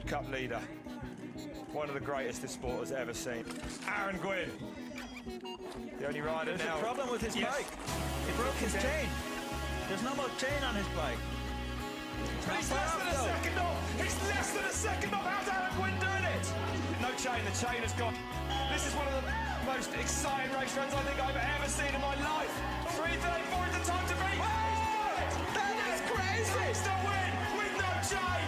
lockup leader. One of the greatest this sport has ever seen. Aaron Gwynn. The only rider There's now. a problem with his bike. He broke his chain. There's no more chain on his bike. He's less than a second off. He's less than a second off. How's Aaron Gwynn doing it? No chain. The chain has gone. This is one of the most exciting race runs I think I've ever seen in my life. 3:34 is the time to beat. That is crazy. It's the win with no chain.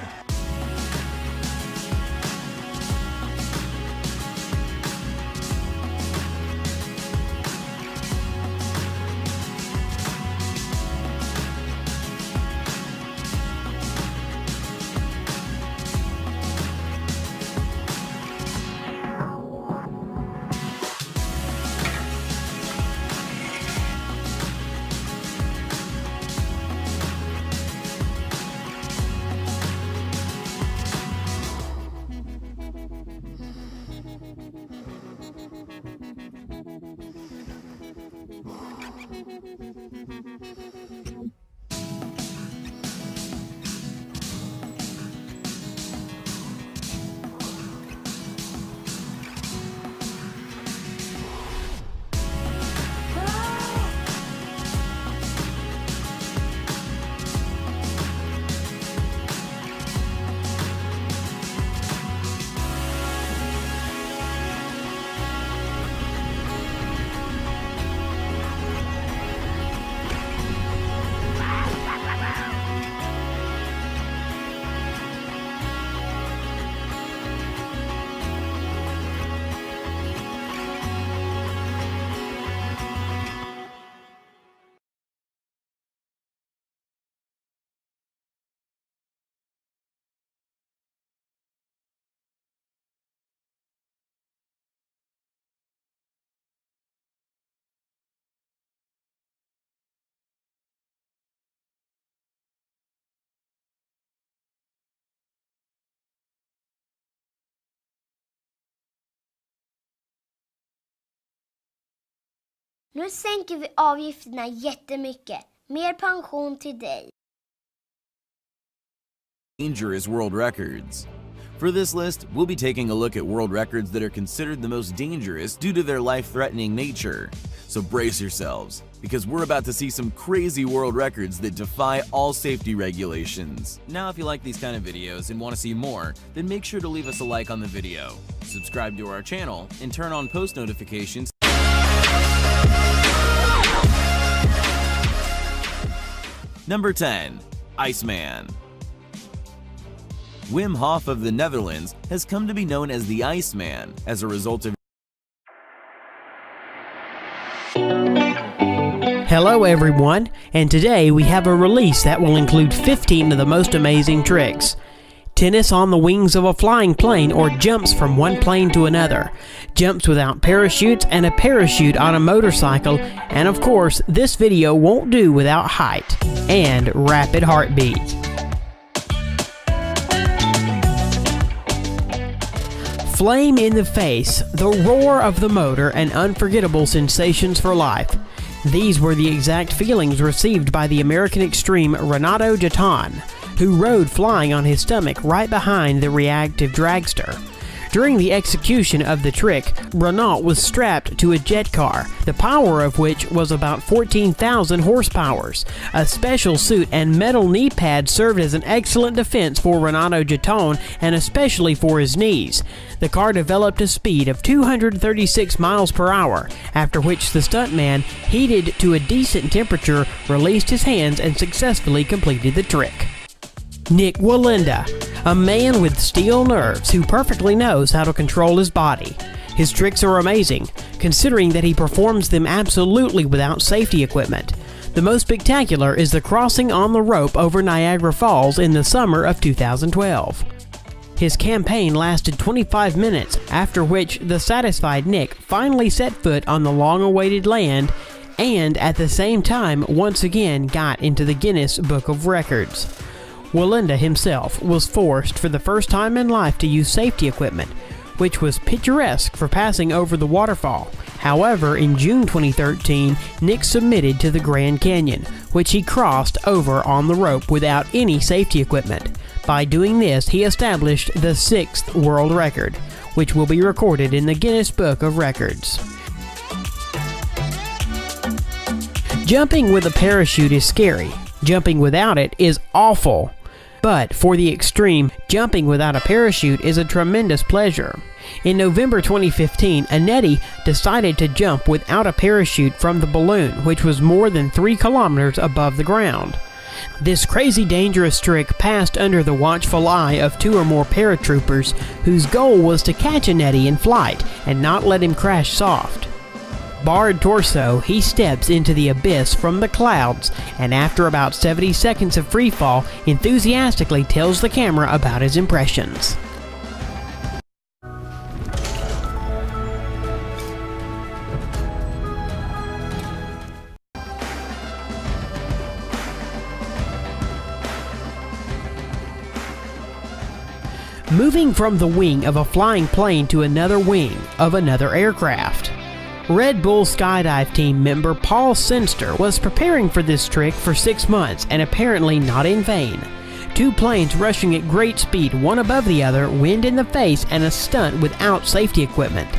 Nu sänker vi avgifterna jättemycket. Mer pension till dig. Dangerous world records. For this list, we'll be taking a look at world records that are considered the most dangerous due to their life-threatening nature. So brace yourselves, because we're about to see some crazy world records that defy all safety regulations. Now, if you like these kind of videos and want to see more, then make sure to leave us a like on the video, subscribe to our channel, and turn on post notifications. Number 10. Iceman. Wim Hof of the Netherlands has come to be known as the Iceman as a result of Hello everyone, and today we have a release that will include 15 of the most amazing tricks. Tennis on the wings of a flying plane, or jumps from one plane to another, jumps without parachutes, and a parachute on a motorcycle, and of course this video won't do without height and rapid heartbeat. Flame in the face, the roar of the motor, and unforgettable sensations for life. These were the exact feelings received by the American extreme Renato Gaetan, who rode flying on his stomach right behind the reactive dragster. During the execution of the trick, Renault was strapped to a jet car, the power of which was about 14,000 horsepower. A special suit and metal knee pad served as an excellent defense for Renato Gaetan, and especially for his knees. The car developed a speed of 236 miles per hour, after which the stuntman, heated to a decent temperature, released his hands and successfully completed the trick. Nick Wallenda, a man with steel nerves who perfectly knows how to control his body. His tricks are amazing, considering that he performs them absolutely without safety equipment. The most spectacular is the crossing on the rope over Niagara Falls in the summer of 2012. His campaign lasted 25 minutes, after which the satisfied Nick finally set foot on the long-awaited land and at the same time once again got into the Guinness Book of Records. Wallenda himself was forced for the first time in life to use safety equipment, which was picturesque for passing over the waterfall. However, in June 2013, Nick submitted to the Grand Canyon, which he crossed over on the rope without any safety equipment. By doing this, he established the 6th world record, which will be recorded in the Guinness Book of Records. Jumping with a parachute is scary. Jumping without it is awful. But for the extreme, jumping without a parachute is a tremendous pleasure. In November 2015, Anetti decided to jump without a parachute from the balloon, which was more than 3 kilometers above the ground. This crazy dangerous trick passed under the watchful eye of 2 or more paratroopers, whose goal was to catch Anetti in flight and not let him crash soft. Barred torso, he steps into the abyss from the clouds, and after about 70 seconds of freefall, enthusiastically tells the camera about his impressions. Moving from the wing of a flying plane to another wing of another aircraft. Red Bull skydive team member Paul Sinster was preparing for this trick for 6 months, and apparently not in vain. 2 planes rushing at great speed, one above the other, wind in the face, and a stunt without safety equipment.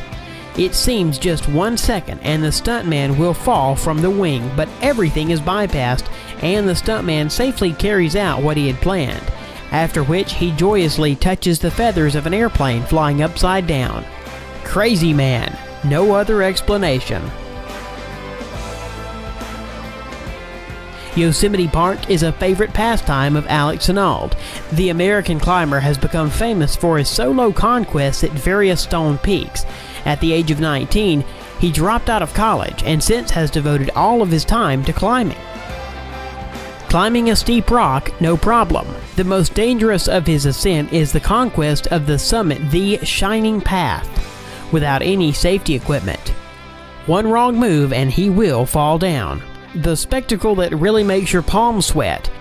It seems just 1 second and the stuntman will fall from the wing, but everything is bypassed and the stuntman safely carries out what he had planned, after which he joyously touches the feathers of an airplane flying upside down. Crazy man. No other explanation. Yosemite Park is a favorite pastime of Alex Honnold. The American climber has become famous for his solo conquests at various stone peaks. At the age of 19, he dropped out of college and since has devoted all of his time to climbing. Climbing a steep rock, no problem. The most dangerous of his ascent is the conquest of the summit, the Shining Path, without any safety equipment. One wrong move and he will fall down. The spectacle that really makes your palms sweat.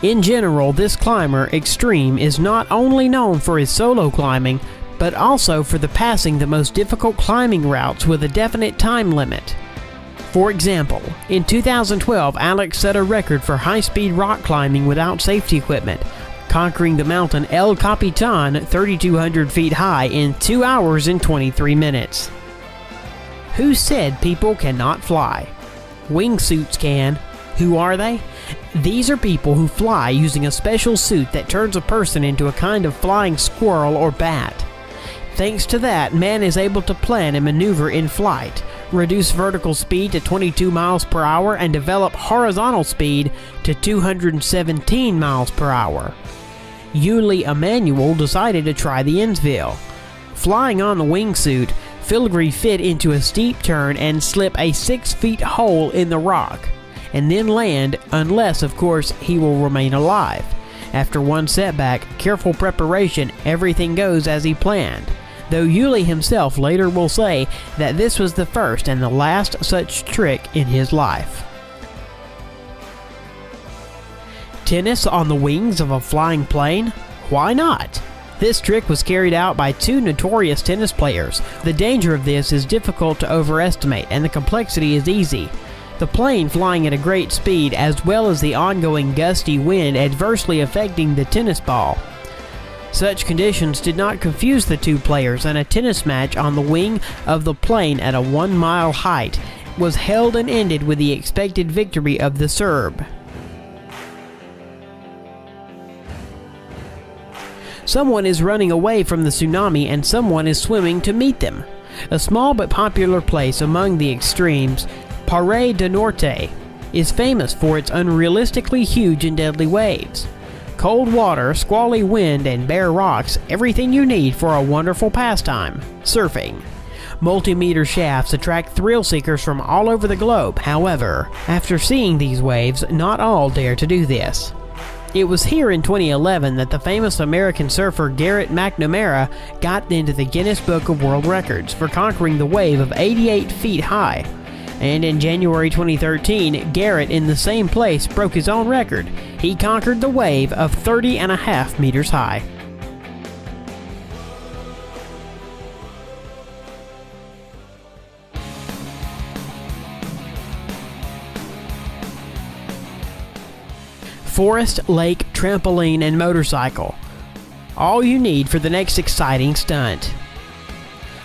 In general, this climber, Extreme, is not only known for his solo climbing, but also for the passing the most difficult climbing routes with a definite time limit. For example, in 2012, Alex set a record for high-speed rock climbing without safety equipment, conquering the mountain El Capitan 3,200 feet high in 2 hours and 23 minutes. Who said people cannot fly? Wingsuits can. Who are they? These are people who fly using a special suit that turns a person into a kind of flying squirrel or bat. Thanks to that, man is able to plan and maneuver in flight, reduce vertical speed to 22 miles per hour, and develop horizontal speed to 217 miles per hour. Yuli Emanuel decided to try the Innsville. Flying on the wingsuit, Filgri fit into a steep turn and slip a 6-foot hole in the rock, and then land, unless, of course, he will remain alive. After one setback, careful preparation, everything goes as he planned, though Yuli himself later will say that this was the first and the last such trick in his life. Tennis on the wings of a flying plane? Why not? This trick was carried out by 2 notorious tennis players. The danger of this is difficult to overestimate, and the complexity is easy. The plane flying at a great speed, as well as the ongoing gusty wind adversely affecting the tennis ball. Such conditions did not confuse the 2 players, and a tennis match on the wing of the plane at a 1-mile height was held and ended with the expected victory of the Serb. Someone is running away from the tsunami and someone is swimming to meet them. A small but popular place among the extremes, Paré du Norte, is famous for its unrealistically huge and deadly waves. Cold water, squally wind, and bare rocks, everything you need for a wonderful pastime, surfing. Multi-meter shafts attract thrill seekers from all over the globe. However, after seeing these waves, not all dare to do this. It was here in 2011 that the famous American surfer Garrett McNamara got into the Guinness Book of World Records for conquering the wave of 88 feet high. And in January 2013, Garrett in the same place broke his own record. He conquered the wave of 30.5 meters high. forest, lake, trampoline, and motorcycle. All you need for the next exciting stunt.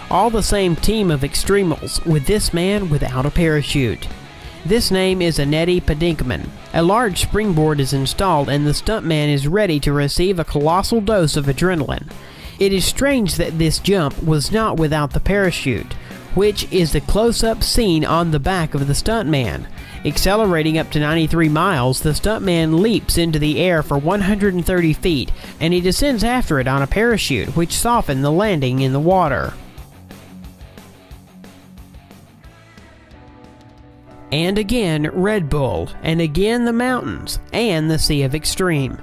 All the same team of extremals, with this man without a parachute. This name is Annette Padinkman. A large springboard is installed and the stuntman is ready to receive a colossal dose of adrenaline. It is strange that this jump was not without the parachute, which is the close-up scene on the back of the stuntman. Accelerating up to 93 miles, the stuntman leaps into the air for 130 feet, and he descends after it on a parachute, which softened the landing in the water. And again Red Bull, and again the mountains, and the Sea of Extreme.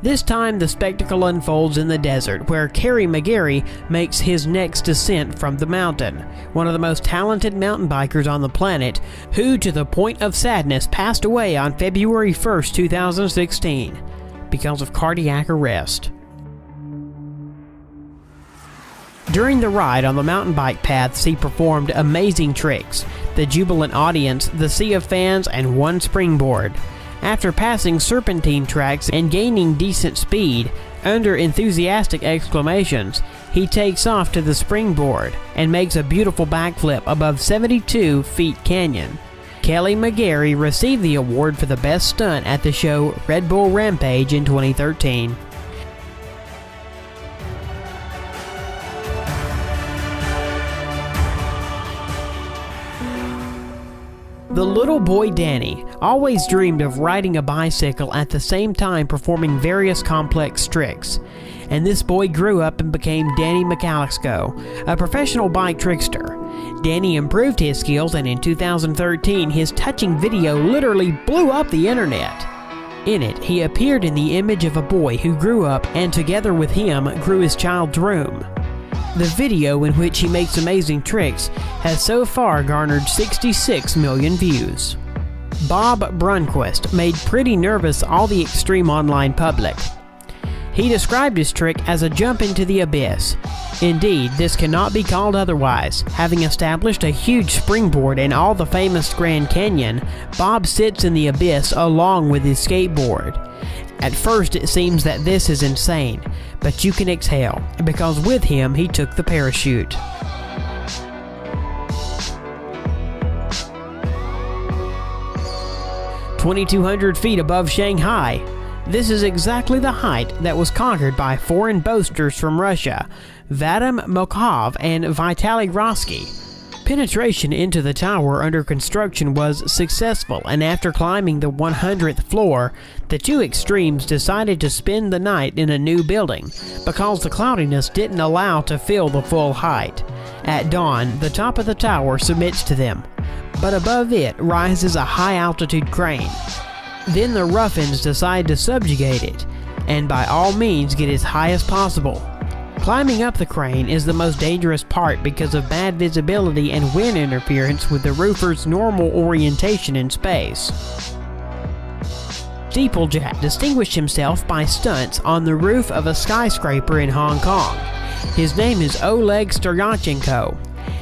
This time the spectacle unfolds in the desert, where Kerry McGarry makes his next descent from the mountain, one of the most talented mountain bikers on the planet, who to the point of sadness passed away on February 1st, 2016, because of cardiac arrest. During the ride on the mountain bike paths, he performed amazing tricks, the jubilant audience, the sea of fans, and one springboard. After passing serpentine tracks and gaining decent speed, under enthusiastic exclamations, he takes off to the springboard and makes a beautiful backflip above 72 feet canyon. Kelly McGarry received the award for the best stunt at the show Red Bull Rampage in 2013. The little boy Danny always dreamed of riding a bicycle at the same time performing various complex tricks. And this boy grew up and became Danny McAllisko, a professional bike trickster. Danny improved his skills, and in 2013 his touching video literally blew up the internet. In it, he appeared in the image of a boy who grew up and together with him grew his child's room. The video, in which he makes amazing tricks, has so far garnered 66 million views. Bob Brunquist made pretty nervous all the extreme online public. He described his trick as a jump into the abyss. Indeed, this cannot be called otherwise. Having established a huge springboard in all the famous Grand Canyon, Bob sits in the abyss along with his skateboard. At first it seems that this is insane, but you can exhale, because with him he took the parachute. 2,200 feet above Shanghai. This is exactly the height that was conquered by foreign boasters from Russia, Vadim Mokhov and Vitaly Rossky. Penetration into the tower under construction was successful, and after climbing the 100th floor, the two extremes decided to spend the night in a new building, because the cloudiness didn't allow to fill the full height. At dawn, the top of the tower submits to them, but above it rises a high-altitude crane. Then the ruffians decide to subjugate it, and by all means get as high as possible. Climbing up the crane is the most dangerous part because of bad visibility and wind interference with the roofer's normal orientation in space. Steeplejack distinguished himself by stunts on the roof of a skyscraper in Hong Kong. His name is Oleg Storyachenko.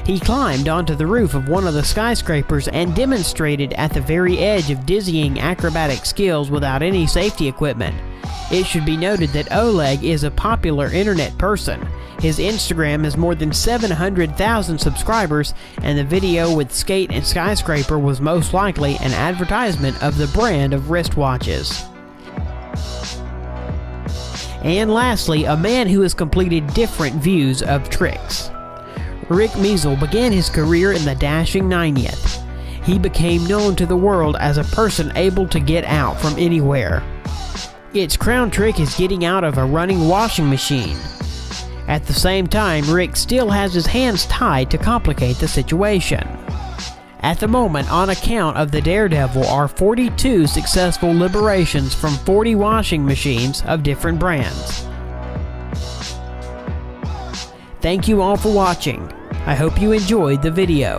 He climbed onto the roof of one of the skyscrapers and demonstrated at the very edge of dizzying acrobatic skills without any safety equipment. It should be noted that Oleg is a popular internet person. His Instagram has more than 700,000 subscribers, and the video with skate and skyscraper was most likely an advertisement of the brand of wristwatches. And lastly, a man who has completed different views of tricks. Rick Measle began his career in the dashing 90th. He became known to the world as a person able to get out from anywhere. Its crown trick is getting out of a running washing machine. At the same time, Rick still has his hands tied to complicate the situation. At the moment, on account of the Daredevil, are 42 successful liberations from 40 washing machines of different brands. Thank you all for watching. I hope you enjoyed the video.